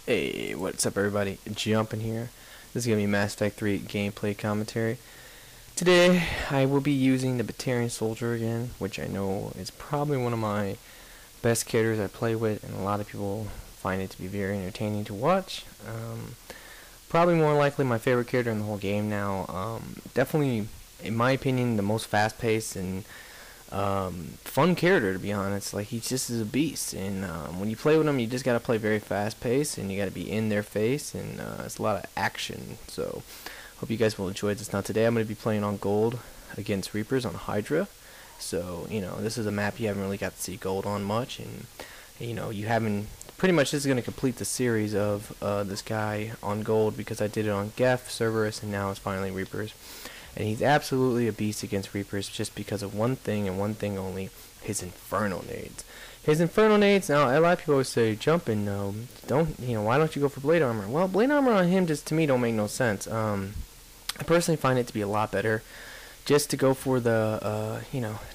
Hey, what's up everybody? Jumpin here. This is going to be Mass Effect 3 gameplay commentary. Today, I will be using the Batarian soldier again, which I know is probably one of my best characters I play with, and a lot of people find it to be very entertaining to watch. Probably more likely my favorite character in the whole game now. Definitely, in my opinion, the most fast-paced and fun character, to be honest. Like, he just is a beast, and when you play with him, you just gotta play very fast paced, and you gotta be in their face, and it's a lot of action. So hope you guys will enjoy this. Now today I'm gonna be playing on gold against Reapers on Hydra. So this is a map you haven't really got to see gold on much, and you haven't pretty much. This is gonna complete the series of this guy on gold, because I did it on Geth, Cerberus, and now it's finally Reapers. And he's absolutely a beast against Reapers, just because of one thing and one thing only: his Inferno nades. His Inferno nades. Now, a lot of people always say, "Jumpin, why don't you go for blade armor?" Well, blade armor on him just, to me, don't make no sense. I personally find it to be a lot better just to go for the,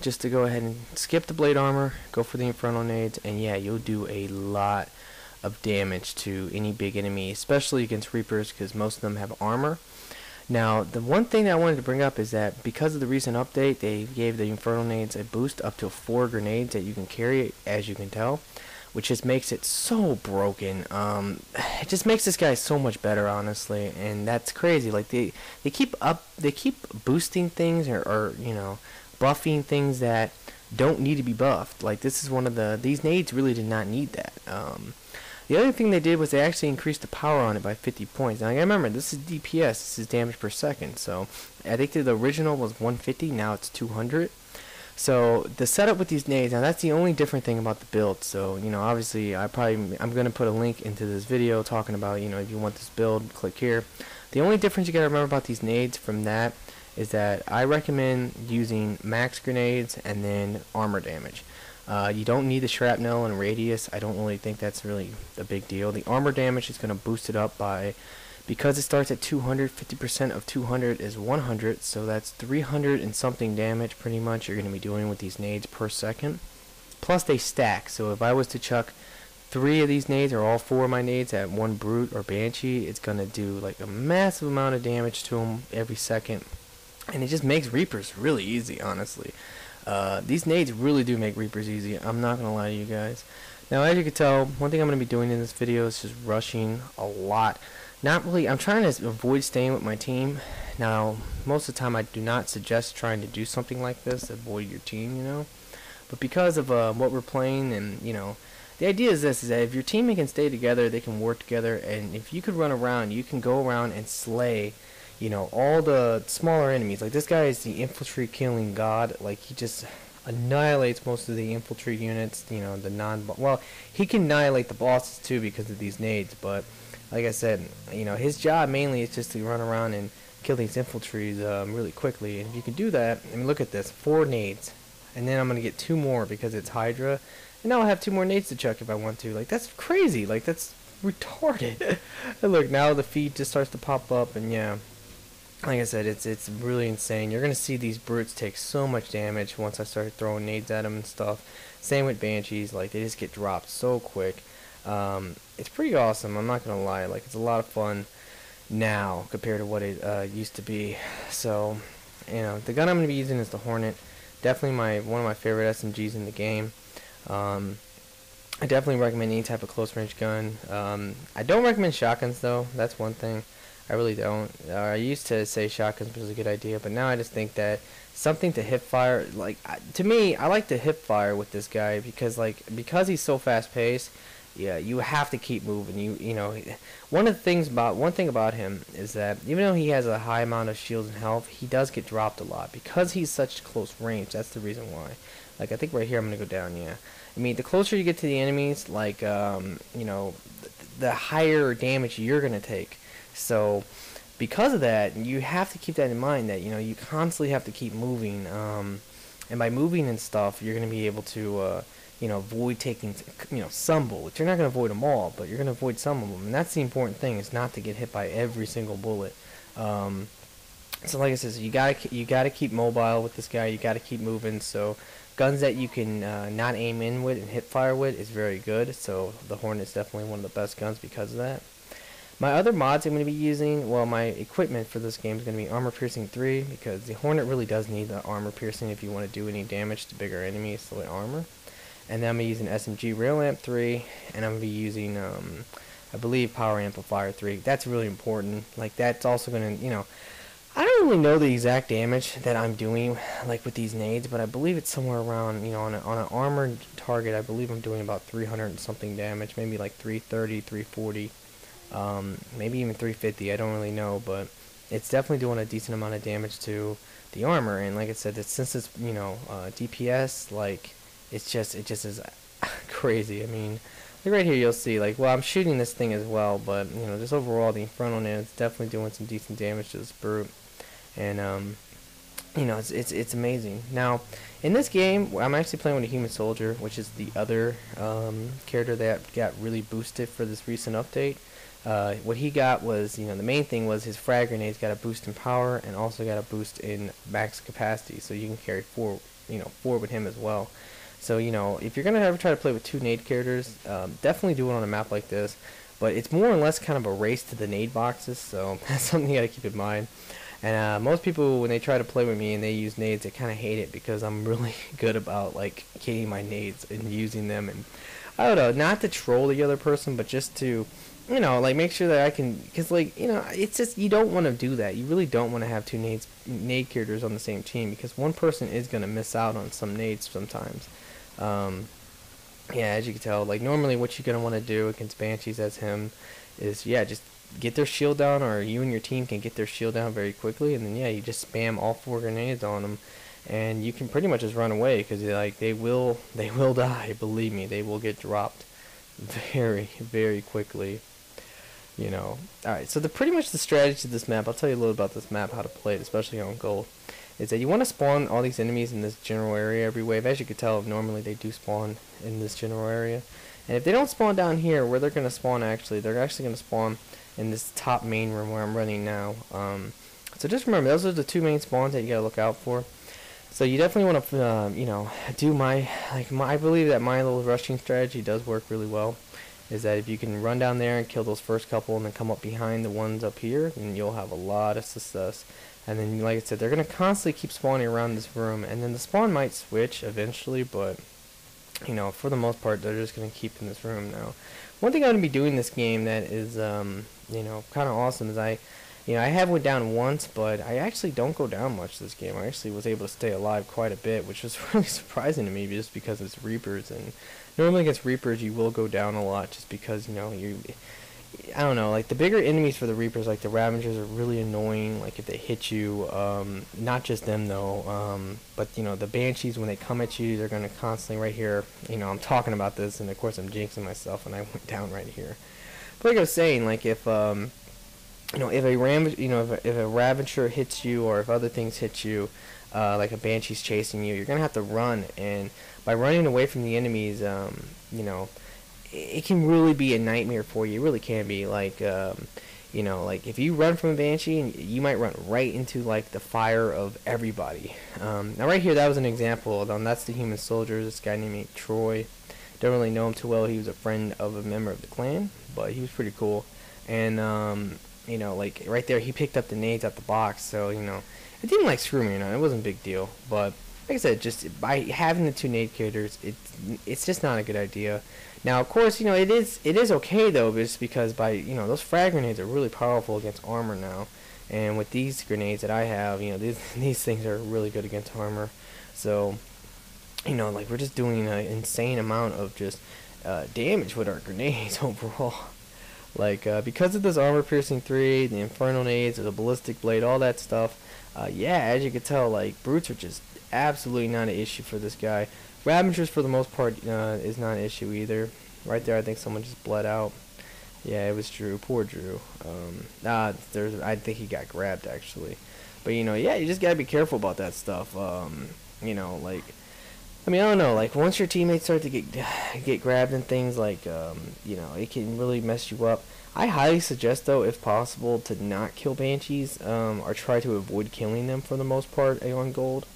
just to go ahead and skip the blade armor, go for the Inferno nades, and yeah, you'll do a lot of damage to any big enemy, especially against Reapers, because most of them have armor. Now, the one thing that I wanted to bring up is that because of the recent update, they gave the Inferno nades a boost up to 4 grenades that you can carry, as you can tell, which just makes it so broken. It just makes this guy so much better, honestly, and that's crazy. Like they keep boosting things or buffing things that don't need to be buffed. Like, this is one of these nades really did not need that. The other thing they did was they actually increased the power on it by 50 points. Now, I remember, this is DPS, this is damage per second, so I think the original was 150, now it's 200. So the setup with these nades, now that's the only different thing about the build. So, obviously I'm going to put a link into this video talking about, if you want this build, click here. The only difference you got to remember about these nades from that is that I recommend using max grenades and then armor damage. You don't need the shrapnel and radius. I don't really think that's really a big deal. The armor damage is going to boost it up by, because it starts at 200, 50% of 200 is 100, so that's 300 and something damage pretty much you're going to be doing with these nades per second. Plus they stack, so if I was to chuck 3 of these nades or all 4 of my nades at one brute or banshee, it's going to do like a massive amount of damage to them every second, and it just makes Reapers really easy, honestly. These nades really do make Reapers easy. I'm not gonna lie to you guys. Now, as you can tell, one thing I'm gonna be doing in this video is just rushing a lot. Not really. I'm trying to avoid staying with my team. Now, most of the time, I do not suggest trying to do something like this. Avoid your team, But because of what we're playing, and the idea is this: is that if your team can stay together, they can work together, and if you could run around, you can go around and slay all the smaller enemies. Like, this guy is the infantry killing god. Like, he just annihilates most of the infantry units, well, he can annihilate the bosses too because of these nades, but like I said, his job mainly is just to run around and kill these infantries really quickly. And if you can do that, I mean, look at this, 4 nades, and then I'm gonna get 2 more because it's Hydra, and now I'll have 2 more nades to chuck if I want to. Like, that's crazy. Like, that's retarded. And look, now the feed just starts to pop up, and yeah, like I said, it's really insane. You're gonna see these brutes take so much damage once I start throwing nades at them and stuff. Same with banshees, like, they just get dropped so quick. It's pretty awesome, I'm not gonna lie. Like, it's a lot of fun now compared to what it used to be. So, the gun I'm gonna be using is the Hornet. Definitely one of my favorite SMGs in the game. I definitely recommend any type of close range gun. I don't recommend shotguns though. That's one thing. I really don't. I used to say shotguns was a good idea, but now I just think that something to hip fire, like, to me, I like to hip fire with this guy because he's so fast paced. Yeah, you have to keep moving. One thing about him is that even though he has a high amount of shields and health, he does get dropped a lot because he's such close range. That's the reason why. Like, I think right here I'm gonna go down. Yeah, I mean, the closer you get to the enemies, like, the higher damage you're gonna take. So, because of that, you have to keep that in mind, that you constantly have to keep moving, and by moving and stuff, you're going to be able to avoid taking some bullets. You're not going to avoid them all, but you're going to avoid some of them, and that's the important thing, is not to get hit by every single bullet. So like I said, you gotta keep mobile with this guy. You gotta keep moving. So guns that you can not aim in with and hip fire with is very good. So the Hornet's definitely one of the best guns because of that. My other mods I'm going to be using, well, my equipment for this game is going to be Armor Piercing 3, because the Hornet really does need the Armor Piercing if you want to do any damage to bigger enemies with armor. And then I'm going to use an SMG Rail Amp 3, and I'm going to be using, I believe, Power Amplifier 3. That's really important. Like, that's also going to, you know, I don't really know the exact damage that I'm doing, like, with these nades, but I believe it's somewhere around, you know, on an armored target, I believe I'm doing about 300 and something damage, maybe like 330, 340. Maybe even 350, I don't really know, but it's definitely doing a decent amount of damage to the armor. And like I said, since it's, you know, DPS, like, it just is crazy. I mean, like right here you'll see, like, well, I'm shooting this thing as well, but, you know, just overall the Inferno Nade is definitely doing some decent damage to this brute. And you know, it's amazing. Now, in this game, I'm actually playing with a human soldier, which is the other character that got really boosted for this recent update. What he got was, you know, the main thing was his frag grenades got a boost in power and also got a boost in max capacity, so you can carry four with him as well. So, you know, if you're gonna ever try to play with two nade characters, definitely do it on a map like this. But it's more or less kind of a race to the nade boxes, so that's something you gotta keep in mind. And most people, when they try to play with me and they use nades, they kind of hate it because I'm really good about, like, getting my nades and using them. And I don't know, not to troll the other person, but just to, you know, like, make sure that I can, because, like, you know, it's just, you don't want to do that. You really don't want to have two nade characters on the same team, because one person is going to miss out on some nades sometimes. Yeah, as you can tell, like, normally what you're going to want to do against Banshees as him is, yeah, just get their shield down, or you and your team can get their shield down very quickly, and then, yeah, you just spam all 4 grenades on them, and you can pretty much just run away, because, like, they will die. Believe me, they will get dropped very, very quickly. You know. Alright, so pretty much the strategy of this map, I'll tell you a little about this map, how to play it, especially on gold, is that you want to spawn all these enemies in this general area every wave. As you can tell, normally they do spawn in this general area. And if they don't spawn down here, where they're going to spawn actually, they're actually going to spawn in this top main room where I'm running now. So just remember, those are the 2 main spawns that you got to look out for. So you definitely want to, you know, do I believe that my little rushing strategy does work really well. Is that if you can run down there and kill those first couple and then come up behind the ones up here, then you'll have a lot of success. And then, like I said, they're going to constantly keep spawning around this room, and then the spawn might switch eventually, but, you know, for the most part, they're just going to keep in this room now. One thing I'm going to be doing this game that is, you know, kind of awesome is I have went down once, but I actually don't go down much this game. I actually was able to stay alive quite a bit, which was really surprising to me, just because it's Reapers, and normally against Reapers you will go down a lot just because, you know, I don't know, like, the bigger enemies for the Reapers, like the Ravagers, are really annoying, like, if they hit you. Not just them though, but, you know, the Banshees, when they come at you, they're going to constantly, right here, you know, I'm talking about this, and of course I'm jinxing myself, and I went down right here. But like I was saying, like, if you know, if a Ravager hits you, or if other things hit you, like a Banshee's chasing you, you're gonna have to run. And by running away from the enemies, you know, it can really be a nightmare for you. It really can be. Like, you know, like, if you run from a Banshee, you might run right into, like, the fire of everybody. Now right here, that was an example. That's the human soldier. This guy named Troy. Don't really know him too well. He was a friend of a member of the clan, but he was pretty cool. And you know, like, right there, he picked up the nades out the box, so, you know, it didn't, like, screw me, you know, it wasn't a big deal. But like I said, just by having the 2 nade characters, it's just not a good idea. Now, of course, you know, it is okay though, just because, by, you know, those frag grenades are really powerful against armor now, and with these grenades that I have, you know, these things are really good against armor. So, you know, like, we're just doing an insane amount of just damage with our grenades overall. Like, because of this Armor Piercing 3, the Infernal Nades, the Ballistic Blade, all that stuff, yeah, as you can tell, like, brutes are just absolutely not an issue for this guy. Ravagers, for the most part, is not an issue either. Right there, I think someone just bled out. Yeah, it was Drew. Poor Drew. I think he got grabbed, actually. But, you know, yeah, you just gotta be careful about that stuff. You know, like, I mean, I don't know, like, once your teammates start to get grabbed and things, like, you know, it can really mess you up. I highly suggest, though, if possible, to not kill Banshees, or try to avoid killing them for the most part on gold.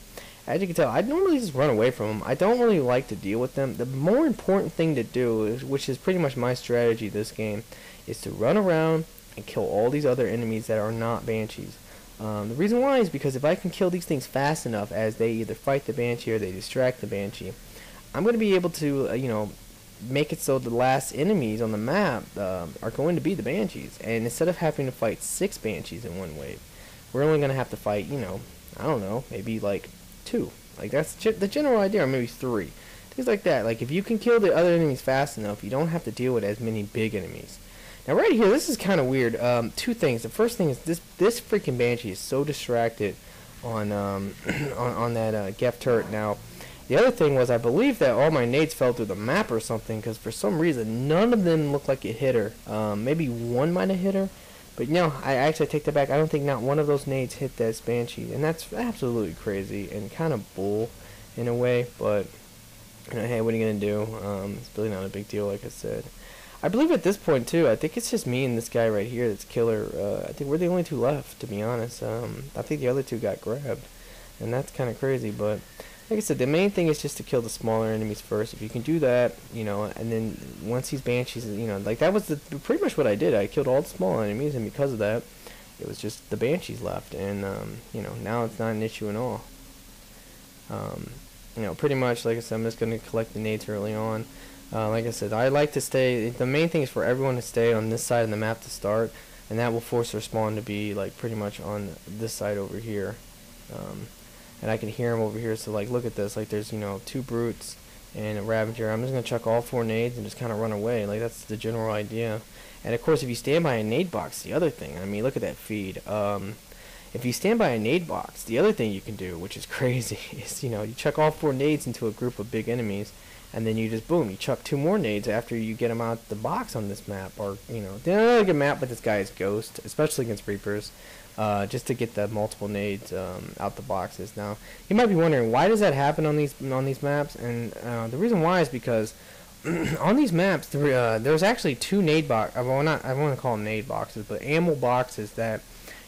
As you can tell, I normally just run away from them. I don't really like to deal with them. The more important thing to do, which is pretty much my strategy this game, is to run around and kill all these other enemies that are not banshees. The reason why is because if I can kill these things fast enough as they either fight the banshee or they distract the banshee, I'm going to be able to, make it so the last enemies on the map are going to be the banshees. And instead of having to fight 6 banshees in one wave, we're only going to have to fight, I don't know, maybe like 2. Like that's the general idea, or maybe 3. Things like that. Like if you can kill the other enemies fast enough, you don't have to deal with as many big enemies. Now right here, this is kind of weird. 2 things. The first thing is this freaking banshee is so distracted on on that Geth turret. Now, the other thing was I believe that all my nades fell through the map or something, because for some reason none of them looked like it hit her. Maybe one might have hit her, but no, I actually take that back. I don't think not one of those nades hit that banshee, and that's absolutely crazy and kind of bull in a way. But hey, what are you gonna do? It's really not a big deal, like I said. I believe at this point too, I think it's just me and this guy right here that's killer. I think we're the only 2 left, to be honest. I think the other 2 got grabbed, and that's kind of crazy. But like I said, the main thing is just to kill the smaller enemies first. If you can do that, and then once these banshees, like that was pretty much what I did. I killed all the small enemies, and because of that, it was just the banshees left, and now it's not an issue at all. Pretty much, like I said, I'm just gonna collect the nades early on. Like I said, I like to stay. The main thing is for everyone to stay on this side of the map to start, and that will force their spawn to be like pretty much on this side over here. And I can hear them over here. So like, look at this. Like, there's 2 brutes and a Ravager. I'm just gonna chuck all 4 nades and just kind of run away. Like that's the general idea. And of course, if you stand by a nade box, the other thing. I mean, look at that feed. If you stand by a nade box, the other thing you can do, which is crazy, is you chuck all 4 nades into a group of big enemies. And then you just, boom, you chuck 2 more nades after you get them out the box on this map. Or, they don't like a map with this guy's Ghost, especially against Reapers, just to get the multiple nades out the boxes. Now, you might be wondering, why does that happen on these maps? And the reason why is because on these maps, there's actually 2 nade boxes. I want to call them nade boxes, but ammo boxes that,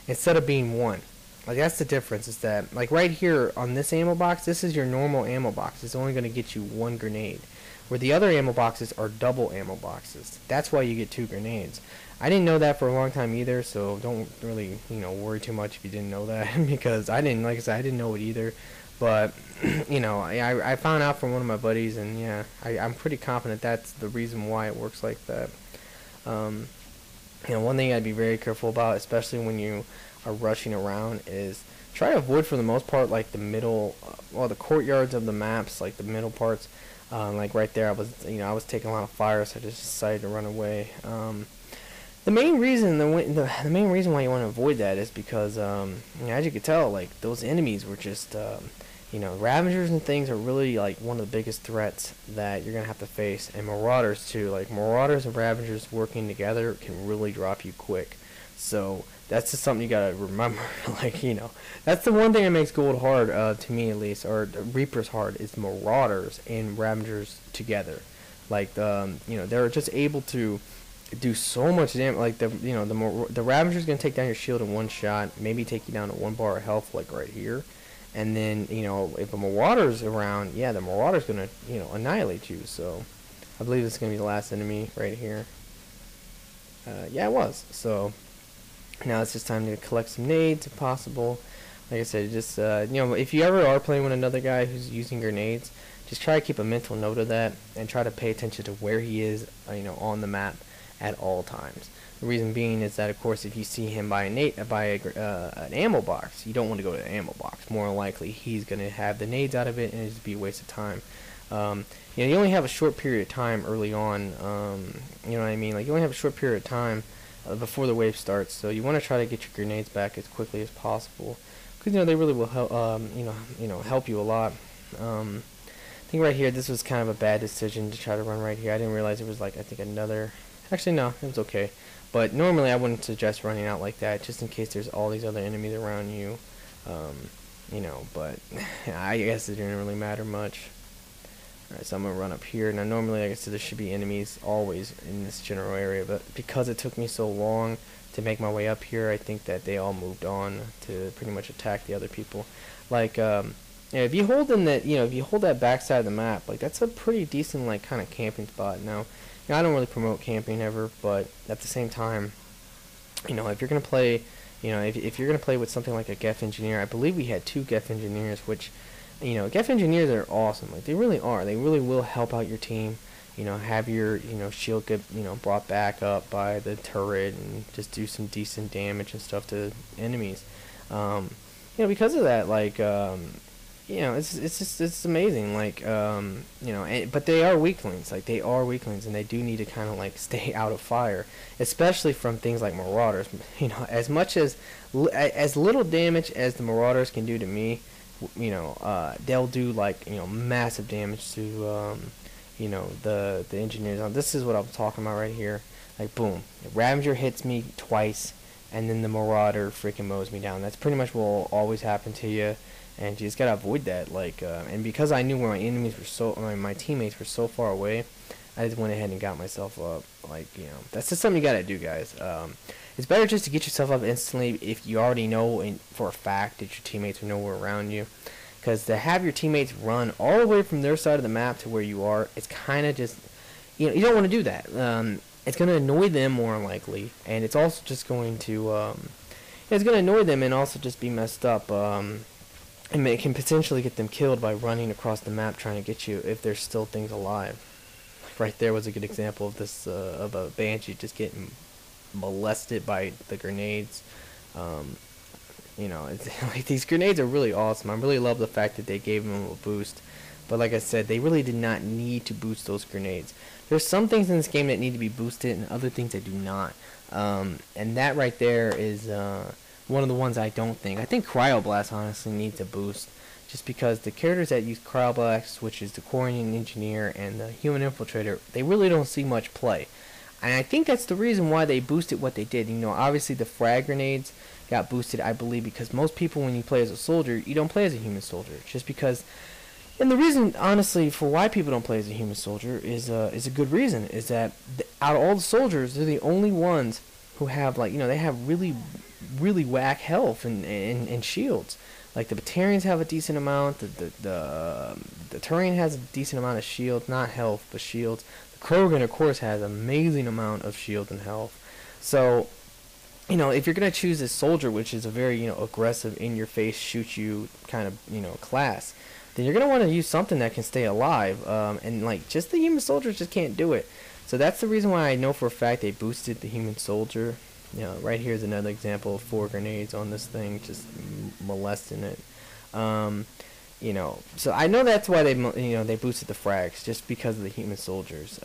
instead of being 1. Like, that's the difference, is that, like, right here on this ammo box, this is your normal ammo box. It's only going to get you 1 grenade. Where the other ammo boxes are double ammo boxes. That's why you get 2 grenades. I didn't know that for a long time either, so don't really, worry too much if you didn't know that. Because I didn't, like I said, I didn't know it either. But, I found out from one of my buddies, and yeah, I'm pretty confident that's the reason why it works like that. One thing I'd be very careful about, especially when you are rushing around, is try to avoid for the most part like the middle, the courtyards of the maps, like the middle parts. Like right there, I was taking a lot of fire, so I just decided to run away. The main reason the main reason why you want to avoid that is because as you can tell, like those enemies were just Ravagers and things are really like one of the biggest threats that you're gonna have to face, and Marauders too. Like Marauders and Ravagers working together can really drop you quick. So that's just something you gotta remember. Like, that's the one thing that makes Gold hard, to me at least, or Reapers hard, is Marauders and Ravagers together. Like, they're just able to do so much damage. Like, the Ravager's gonna take down your shield in 1 shot, maybe take you down to 1 bar of health, like right here. And then, if a Marauder's around, yeah, the Marauder's gonna, annihilate you. So, I believe this is gonna be the last enemy right here. Yeah, it was. So, now it's just time to collect some nades if possible. Like I said, just if you ever are playing with another guy who's using grenades, just try to keep a mental note of that and try to pay attention to where he is, on the map at all times. The reason being is that, of course, if you see him by an ammo box, you don't want to go to the ammo box. More likely, he's gonna have the nades out of it, and it'd just be a waste of time. You only have a short period of time early on. You know what I mean? Like, you only have a short period of time before the wave starts, so you want to try to get your grenades back as quickly as possible, because they really will help. Help you a lot. I think right here, this was kind of a bad decision to try to run right here. I didn't realize it was like, I think another. Actually, no, it was okay. But normally, I wouldn't suggest running out like that, just in case there's all these other enemies around you. But I guess it didn't really matter much. Alright, so I'm going to run up here. Now, normally, like I said, there should be enemies always in this general area, but because it took me so long to make my way up here, I think that they all moved on to pretty much attack the other people. Like, Yeah, if you hold in that, if you hold that backside of the map, like that's a pretty decent like kind of camping spot. Now, I don't really promote camping ever, but at the same time, if you're gonna play, if you're gonna play with something like a Geth Engineer, I believe we had 2 Geth Engineers, which, Geth Engineers are awesome. Like they really are. They really will help out your team. Have your shield get brought back up by the turret and just do some decent damage and stuff to enemies. Because of that, like it's amazing. Like but they are weaklings. Like they are weaklings, and they do need to kind of like stay out of fire, especially from things like marauders. As much as little damage as the marauders can do to me, they'll do like massive damage to the engineers. Now this is what I'm talking about right here. Like boom, Ravager hits me twice, and then the Marauder freaking mows me down. That's pretty much what will always happen to you, and you just gotta avoid that. Like and because I knew where my enemies were my teammates were so far away, I just went ahead and got myself up. Like that's just something you gotta do, guys. It's better just to get yourself up instantly if you already know for a fact that your teammates are nowhere around you. Because to have your teammates run all the way from their side of the map to where you are, it's kind of just, you don't want to do that. It's going to annoy them more likely, and it's also just going to, it's going to annoy them and also just be messed up, and it can potentially get them killed by running across the map trying to get you if there's still things alive. Right there was a good example of this, of a Banshee just getting molested by the grenades. It's, like these grenades are really awesome. I really love the fact that they gave them a boost. But like I said, they really did not need to boost those grenades. There's some things in this game that need to be boosted and other things that do not. And that right there is one of the ones I don't think. I think Cryoblast honestly needs a boost. Just because the characters that use Cryoblast, which is the Quarian Engineer and the Human Infiltrator, they really don't see much play. And I think that's the reason why they boosted what they did. Obviously the frag grenades got boosted, I believe, because most people, when you play as a soldier, you don't play as a human soldier. Just because, and the reason, honestly, for why people don't play as a human soldier is a good reason. Is that out of all the soldiers, they're the only ones who have they have really, really whack health and shields. Like the Batarians have a decent amount. The Turian has a decent amount of shield, not health, but shields. The Krogan, of course, has an amazing amount of shield and health. So, if you're going to choose a soldier, which is a very, aggressive, in-your-face, shoot-you kind of, class, then you're going to want to use something that can stay alive. And, just the human soldiers just can't do it. So that's the reason why I know for a fact they boosted the human soldier. Right here's another example of 4 grenades on this thing, just molesting it. So I know that's why they boosted the frags, just because of the human soldiers.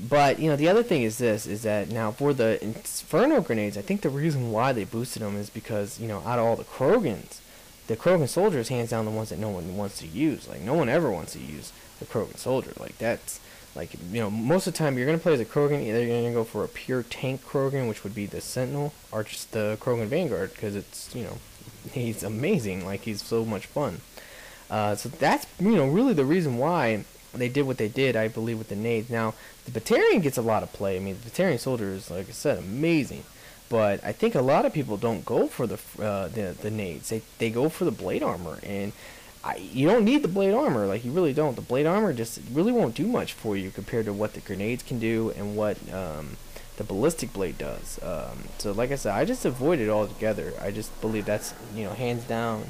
But, the other thing is that now for the Inferno grenades, I think the reason why they boosted them is because, out of all the Krogan soldiers, hands down the ones that no one wants to use. Like, no one ever wants to use the Krogan soldier. Like, that's, most of the time you're going to play as a Krogan, either you're going to go for a pure tank Krogan, which would be the Sentinel, or just the Krogan Vanguard, because it's, he's amazing. Like, he's so much fun. So that's, really the reason why they did what they did, I believe, with the nades. Now, the Batarian gets a lot of play. I mean, the Batarian soldier is, like I said, amazing. But I think a lot of people don't go for the nades. They go for the blade armor, and you don't need the blade armor. Like, you really don't. The blade armor just really won't do much for you compared to what the grenades can do and what the ballistic blade does. So, like I said, I just avoid it altogether. I just believe that's, hands down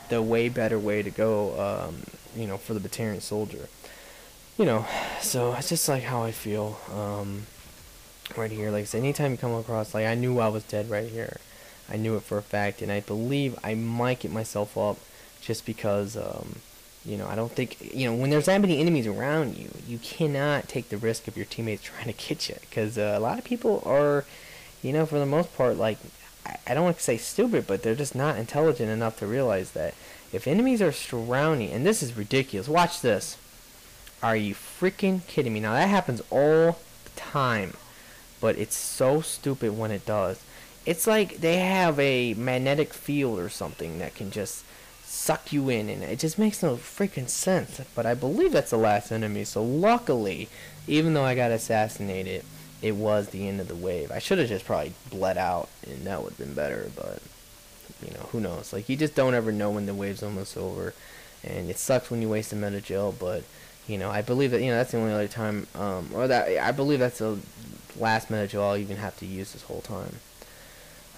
the way better way to go, for the Batarian soldier. So it's just like how I feel right here. Like I said, anytime you come across, I knew I was dead right here. I knew it for a fact, and I believe I might get myself up just because, I don't think, when there's that many enemies around you, you cannot take the risk of your teammates trying to get you, because a lot of people are, for the most part, I don't want to say stupid, but they're just not intelligent enough to realize that if enemies are surrounding, and this is ridiculous, watch this. Are you freaking kidding me? Now, that happens all the time, but it's so stupid when it does. It's like they have a magnetic field or something that can just suck you in, and it just makes no freaking sense. But I believe that's the last enemy, so luckily, even though I got assassinated, it was the end of the wave. I should have just probably bled out, and that would have been better, but you know, who knows? Like, you just don't ever know when the wave's almost over, and it sucks when you waste a meta gel. But you know, I believe that, you know, that's the only other time, or that I believe that's the last meta gel I'll even have to use this whole time.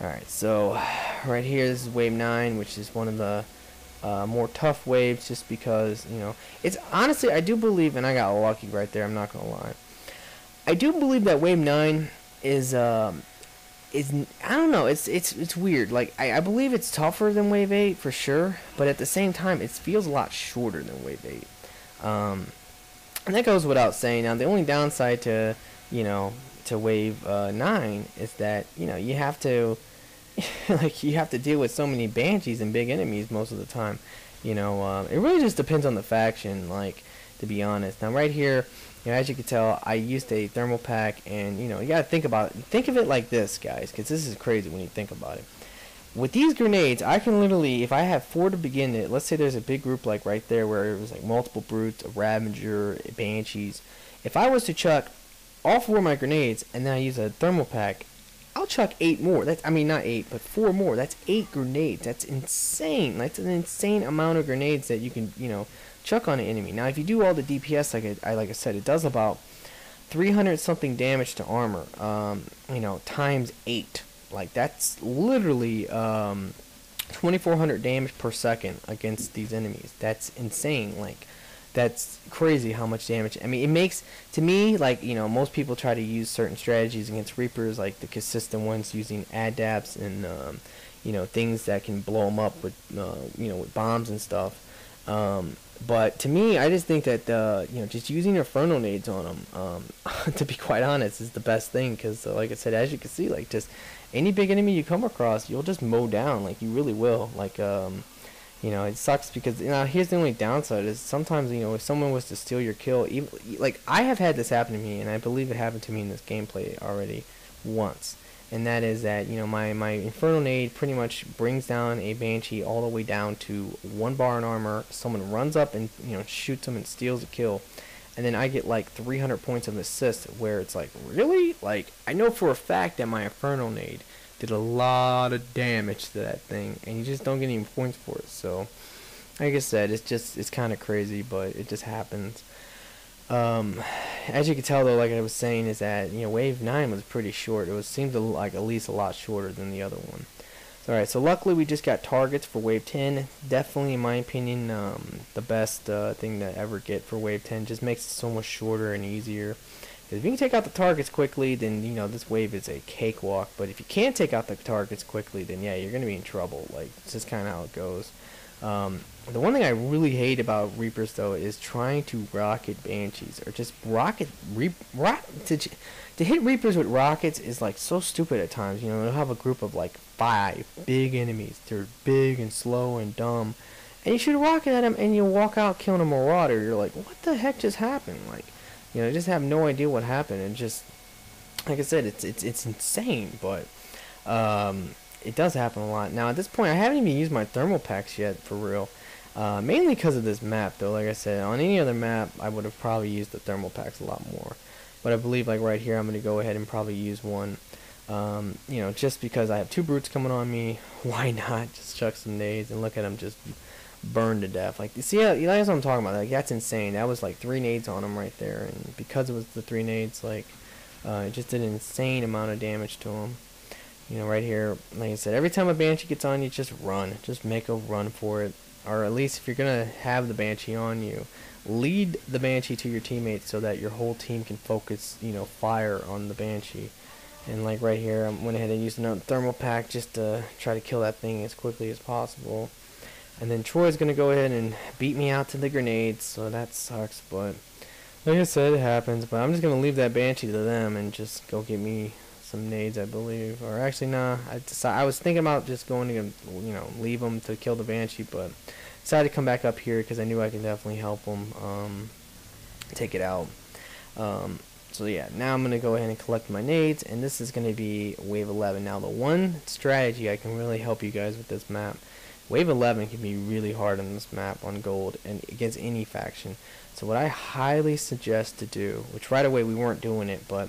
Alright, so right here, this is wave 9, which is one of the more tough waves, just because, you know, it's honestly, I do believe, and I got lucky right there, I'm not gonna lie, I do believe that wave 9 is I don't know, it's weird. Like, I believe it's tougher than wave 8 for sure, but at the same time it feels a lot shorter than wave 8. And that goes without saying. Now, the only downside to, you know, to wave 9 is that, you know, you have to like, you have to deal with so many banshees and big enemies most of the time. You know, it really just depends on the faction, like, to be honest. Now, right here, you know, as you can tell, I used a thermal pack, and, you know, you gotta think about it. Think of it like this, guys, because this is crazy when you think about it. With these grenades, I can literally, if I have 4 to begin it, let's say there's a big group like right there where it was like multiple brutes, a Ravager, banshees. If I was to chuck all 4 of my grenades and then I use a thermal pack, I'll chuck 8 more. That's, I mean, not 8, but 4 more. That's 8 grenades. That's insane. That's an insane amount of grenades that you can, you know, chuck on an enemy. Now, if you do all the DPS, like I said, it does about 300 something damage to armor. You know, times 8. Like, that's literally 2,400 damage per second against these enemies. That's insane. Like, that's crazy how much damage. I mean, it makes, to me, like, you know, most people try to use certain strategies against Reapers, like the consistent ones using adapts and, you know, things that can blow them up with, you know, with bombs and stuff. But to me, I just think that, you know, just using Inferno nades on them, to be quite honest, is the best thing. Because, like I said, as you can see, like, just any big enemy you come across, you'll just mow down. Like, you really will. Like, you know, it sucks because, you know, here's the only downside is sometimes, you know, if someone was to steal your kill, even, like, I have had this happen to me, and I believe it happened to me in this gameplay already once. And that is that, you know, my Inferno nade pretty much brings down a Banshee all the way down to 1 bar in armor. Someone runs up and, you know, shoots him and steals a kill. And then I get like 300 points of assist, where it's like, really? Like, I know for a fact that my Inferno nade did a lot of damage to that thing, and you just don't get any points for it. So, like I said, it's kind of crazy, but it just happens. As you can tell, though, like I was saying, is that, you know, wave 9 was pretty short. It seemed like at least a lot shorter than the other one. So, alright, so luckily we just got targets for wave 10. Definitely, in my opinion, the best thing to ever get for wave 10. Just makes it so much shorter and easier. If you can take out the targets quickly, then, you know, this wave is a cakewalk. But if you can't take out the targets quickly, then yeah, you're gonna be in trouble. Like, it's just kind of how it goes. The one thing I really hate about Reapers, though, is trying to rocket Banshees, or just to hit Reapers with rockets is like so stupid at times. You know, they'll have a group of like 5 big enemies. They're big and slow and dumb, and you shoot a rocket at them, and you walk out killing a Marauder. You're like, what the heck just happened? Like, you know, I just have no idea what happened. And just, like I said, it's insane, but it does happen a lot. Now, at this point, I haven't even used my thermal packs yet, for real. Mainly because of this map, though. Like I said, on any other map, I would have probably used the thermal packs a lot more. But I believe, like right here, I'm going to go ahead and probably use one. You know, just because I have 2 brutes coming on me, why not just chuck some nades and look at them just burn to death. Like, you see, that's what I'm talking about. Like, that's insane. That was like 3 nades on them right there, and because it was the 3 nades, like, it just did an insane amount of damage to them. You know, right here, like I said, every time a Banshee gets on you, just run. Just make a run for it. Or at least if you're going to have the Banshee on you, lead the Banshee to your teammates so that your whole team can focus, you know, fire on the Banshee. And like right here, I went ahead and used another thermal pack just to try to kill that thing as quickly as possible. And then Troy's going to go ahead and beat me out to the grenades, so that sucks. But like I said, it happens. But I'm just going to leave that Banshee to them and just go get me some nades, I believe. Or actually, nah, I was thinking about just going to, you know, leave them to kill the Banshee, but decided to come back up here because I knew I could definitely help them take it out. So yeah, now I'm going to go ahead and collect my nades, and this is going to be wave 11. Now, the one strategy I can really help you guys with this map, wave 11 can be really hard on this map on gold and against any faction. So what I highly suggest to do, which right away we weren't doing it, but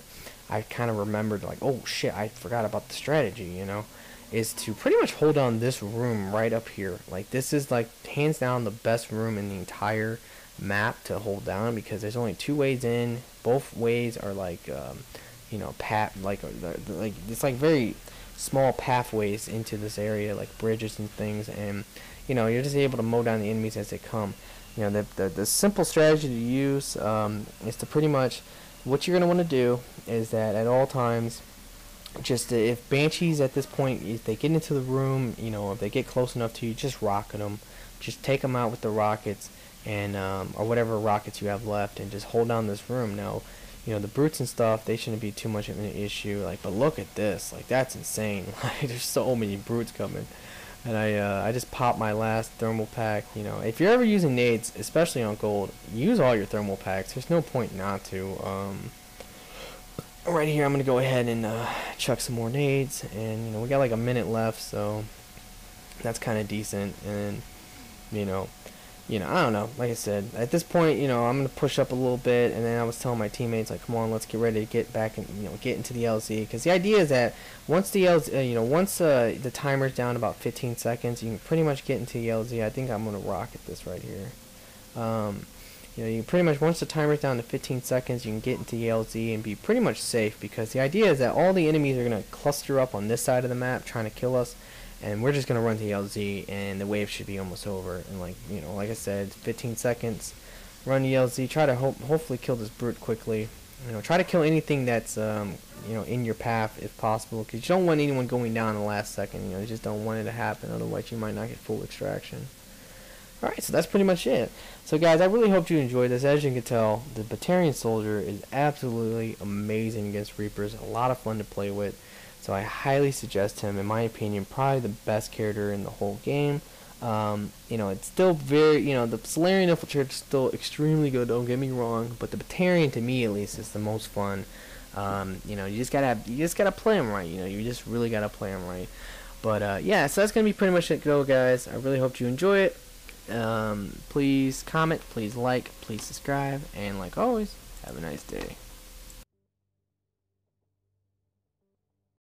I kind of remembered, like, oh shit, I forgot about the strategy, you know, is to pretty much hold down this room right up here. Like, this is like hands down the best room in the entire map to hold down, because there's only 2 ways in. Both ways are like you know, like it's like very small pathways into this area, like bridges and things, and you know, you're just able to mow down the enemies as they come. You know, the simple strategy to use is to pretty much, what you're going to want to do is that at all times, just if banshees at this point, if they get into the room, you know, if they get close enough to you, just rocket them, just take them out with the rockets, and or whatever rockets you have left, and just hold down this room. Now, you know, the brutes and stuff, they shouldn't be too much of an issue. Like, but look at this, like, that's insane. Like, there's so many brutes coming. And I just popped my last thermal pack. You know, if you're ever using nades, especially on gold, use all your thermal packs. There's no point not to. Right here, I'm gonna go ahead and chuck some more nades, and you know, we got like a minute left, so that's kind of decent. And you know, I don't know. Like I said, at this point, you know, I'm gonna push up a little bit, and then I was telling my teammates, like, come on, let's get ready to get back and, you know, get into the LZ, because the idea is that once the LZ, you know, once the timer's down about 15 seconds, you can pretty much get into the LZ. I think I'm gonna rocket this right here. You know, you pretty much, once the timer's down to 15 seconds, you can get into the LZ and be pretty much safe, because the idea is that all the enemies are gonna cluster up on this side of the map trying to kill us. And we're just going to run to the LZ, and the wave should be almost over. And, like, you know, like I said, 15 seconds, run the LZ, try to hopefully kill this brute quickly. You know, try to kill anything that's, you know, in your path if possible, because you don't want anyone going down in the last second. You know, you just don't want it to happen, otherwise you might not get full extraction. Alright, so that's pretty much it. So, guys, I really hope you enjoyed this. As you can tell, the Batarian soldier is absolutely amazing against Reapers. A lot of fun to play with. So I highly suggest him. In my opinion, probably the best character in the whole game. You know, it's still very, you know, the Solarian Infiltrator is still extremely good, don't get me wrong, but the Batarian, to me at least, is the most fun. You know, you just gotta play him right. You know, you just really gotta play him right. But yeah, so that's gonna be pretty much it, guys. I really hope you enjoy it. Please comment, please like, please subscribe, and like always, have a nice day.